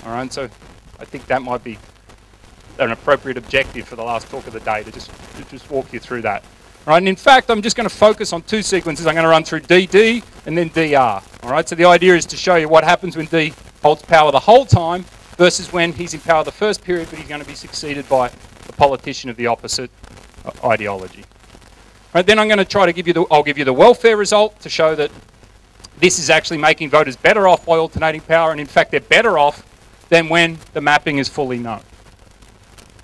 All right, so I think that might be an appropriate objective for the last talk of the day, to just walk you through that. All right, and in fact, I'm just going to focus on two sequences. I'm going to run through DD and then DR. All right, so the idea is to show you what happens when D holds power the whole time versus when he's in power the first period, but he's going to be succeeded by a politician of the opposite ideology. All right, then I'm going to try to give you I'll give you the welfare result to show that this is actually making voters better off by alternating power, and in fact, they're better off than when the mapping is fully known.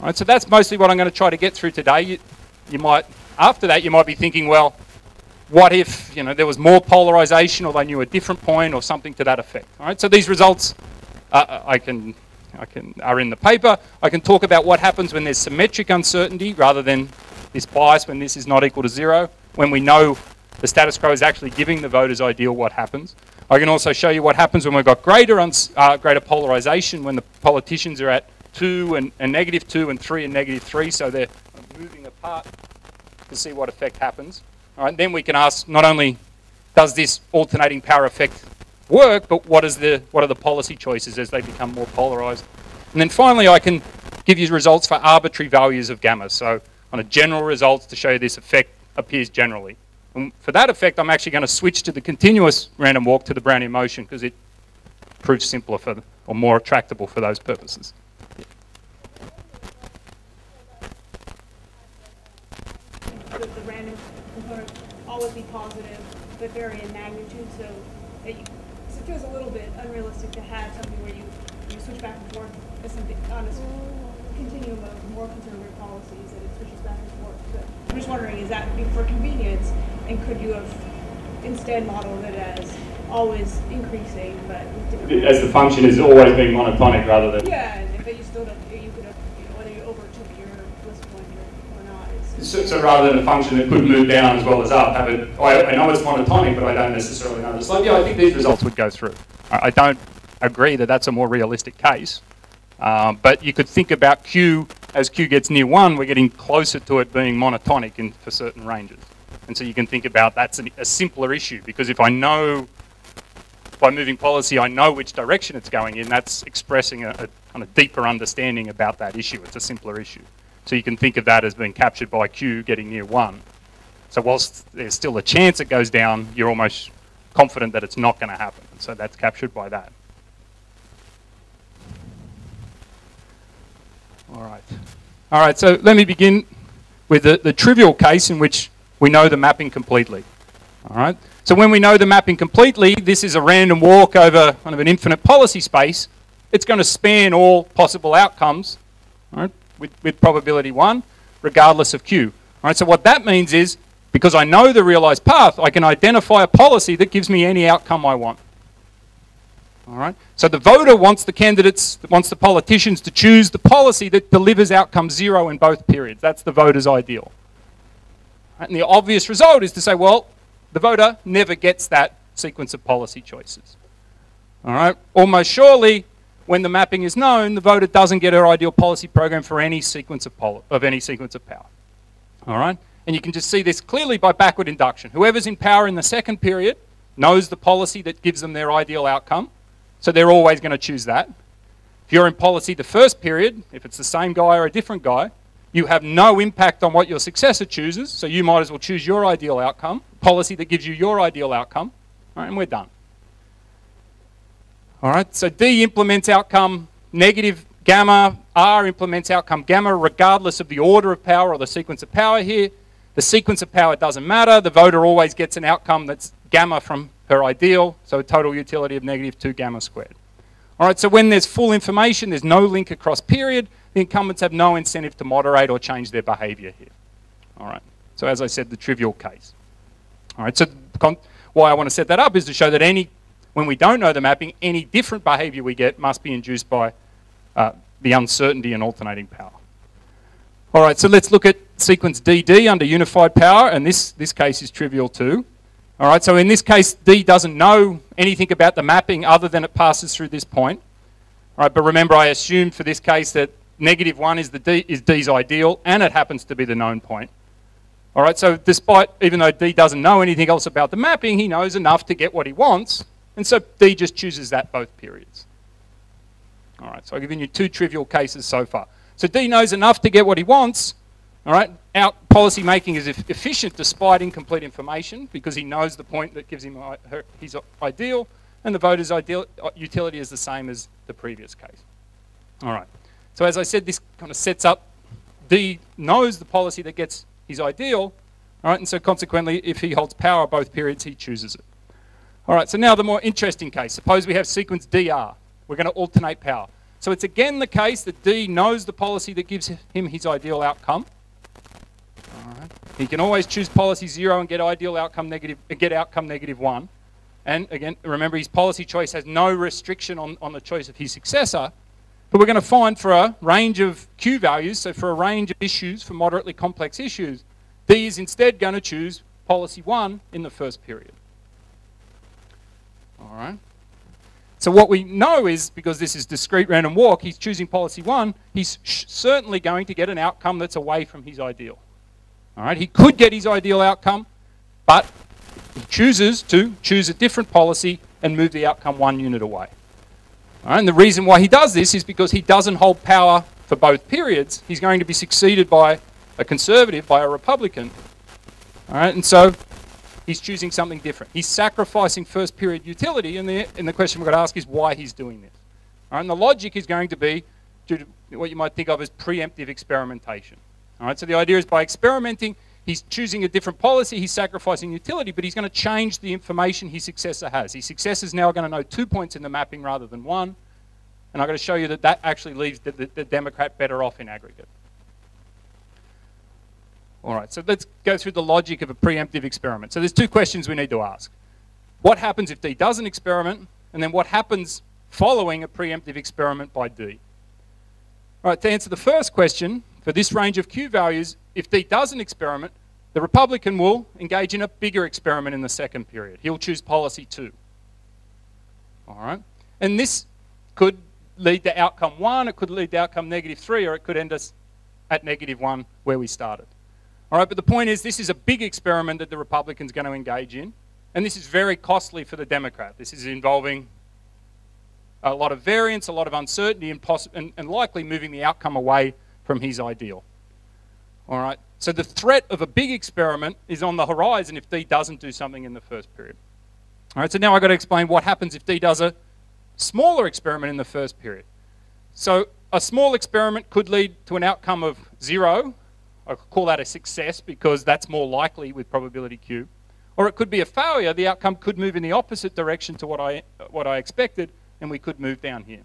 All right, so that's mostly what I'm going to try to get through today. You might, after that, you might be thinking, well, what if there was more polarization, or they knew a different point, or something to that effect? All right, so these results are in the paper. I can talk about what happens when there's symmetric uncertainty rather than this bias when this is not equal to 0. When we know the status quo is actually giving the voters ideal, what happens? I can also show you what happens when we've got greater polarization, when the politicians are at 2 and -2 and 3 and -3, so they're moving apart, to see what effect happens. All right, then we can ask, not only does this alternating power effect work, but what are the policy choices as they become more polarized? And then finally, I can give you results for arbitrary values of gamma. So on a general results to show you this effect appears generally. And for that effect, I'm actually going to switch to the continuous random walk to the Brownian motion, because it proves simpler or more attractable for those purposes. The random component always be positive, but vary in magnitude, so it feels a little bit unrealistic to have something where you switch back and forth as something on a continuum of more conservative policies, that it switches back and forth. But I'm just wondering, is that for convenience, and could you have instead modeled it as always increasing, but with different as the function is always being monotonic rather than... Yeah, but you still don't, you could have, whether you overtook your list point or not. So rather than a function that could move down as well as up, have it, I know it's monotonic, but I don't necessarily know the slope. Yeah, I think these results would go through. I don't agree that that's a more realistic case, but you could think about Q, as Q gets near 1, we're getting closer to it being monotonic for certain ranges. And so you can think about that's a simpler issue, because if I know, by moving policy, I know which direction it's going in, that's expressing a kind of deeper understanding about that issue. It's a simpler issue. So you can think of that as being captured by Q getting near 1. So whilst there's still a chance it goes down, you're almost confident that it's not going to happen. And so that's captured by that. All right, so let me begin with the trivial case in which we know the mapping completely. All right, so when we know the mapping completely, this is a random walk over kind of an infinite policy space. It's going to span all possible outcomes, all right, with probability 1, regardless of Q. All right, so what that means is, because I know the realized path, I can identify a policy that gives me any outcome I want. All right, so the voter wants the politicians to choose the policy that delivers outcome 0 in both periods. That's the voter's ideal. Right, and the obvious result is to say, well, the voter never gets that sequence of policy choices. All right, almost surely, when the mapping is known, the voter doesn't get her ideal policy program for any sequence of any sequence of power. All right, and you can just see this clearly by backward induction. Whoever's in power in the second period knows the policy that gives them their ideal outcome, so they're always going to choose that. If you're in policy the first period, if it's the same guy or a different guy, you have no impact on what your successor chooses, so you might as well choose your ideal outcome, policy that gives you your ideal outcome, all right, and we're done. All right, so D implements outcome negative gamma, R implements outcome gamma, regardless of the order of power or the sequence of power here. The sequence of power doesn't matter. The voter always gets an outcome that's gamma from her ideal, so a total utility of -2 gamma squared. All right, so when there's full information, there's no link across period, the incumbents have no incentive to moderate or change their behavior here. All right, so as I said, the trivial case. All right, so why I want to set that up is to show that when we don't know the mapping, any different behavior we get must be induced by the uncertainty in alternating power. All right, so let's look at sequence DD under unified power, and this case is trivial too. All right, so in this case, D doesn't know anything about the mapping other than it passes through this point. All right, but remember, I assumed for this case that -1 is D's ideal, and it happens to be the known point. All right, so even though D doesn't know anything else about the mapping, he knows enough to get what he wants, and so D just chooses that both periods. All All right, so I've given you 2 trivial cases so far. So D knows enough to get what he wants. All right, our policy making is efficient despite incomplete information because he knows the point that gives him his ideal, and the voter's ideal utility is the same as the previous case. All right, so as I said, this kind of sets up D knows the policy that gets his ideal, all right, and so consequently, if he holds power both periods, he chooses it. All right, so now the more interesting case. Suppose we have sequence DR. We're going to alternate power. So it's again the case that D knows the policy that gives him his ideal outcome. All right. He can always choose policy 0 and get outcome negative 1. And again, remember his policy choice has no restriction on the choice of his successor. But we're going to find for a range of Q values, so for a range of issues, for moderately complex issues, D is instead going to choose policy 1 in the first period. All right. So what we know is, because this is discrete random walk, he's choosing policy 1, he's certainly going to get an outcome that's away from his ideal. All right, he could get his ideal outcome, but he chooses to choose a different policy and move the outcome 1 unit away. All right, and the reason why he does this is because he doesn't hold power for both periods. He's going to be succeeded by a conservative, by a Republican. All right, and so he's choosing something different. He's sacrificing first period utility, and the question we've got to ask is why he's doing this. All right, and the logic is going to be due to what you might think of as preemptive experimentation. All right, so the idea is by experimenting, he's choosing a different policy, he's sacrificing utility, but he's going to change the information his successor has. His successor is now going to know 2 points in the mapping rather than 1, and I'm going to show you that that actually leaves the Democrat better off in aggregate. All right, so let's go through the logic of a preemptive experiment. So there's 2 questions we need to ask. What happens if D doesn't experiment? And then what happens following a preemptive experiment by D? All right, to answer the first question, for this range of Q values, if D doesn't experiment, the Republican will engage in a bigger experiment in the second period. He'll choose policy 2. All right, and this could lead to outcome 1, it could lead to outcome negative 3, or it could end us at negative 1 where we started. All right, but the point is this is a big experiment that the Republican's going to engage in, and this is very costly for the Democrat. This is involving a lot of variance, a lot of uncertainty, and likely moving the outcome away from his ideal. All right, so the threat of a big experiment is on the horizon if D doesn't do something in the first period. All right, so now I've got to explain what happens if D does a smaller experiment in the first period. So a small experiment could lead to an outcome of 0. I could call that a success because that's more likely with probability Q. Or it could be a failure. The outcome could move in the opposite direction to what I expected, and we could move down here.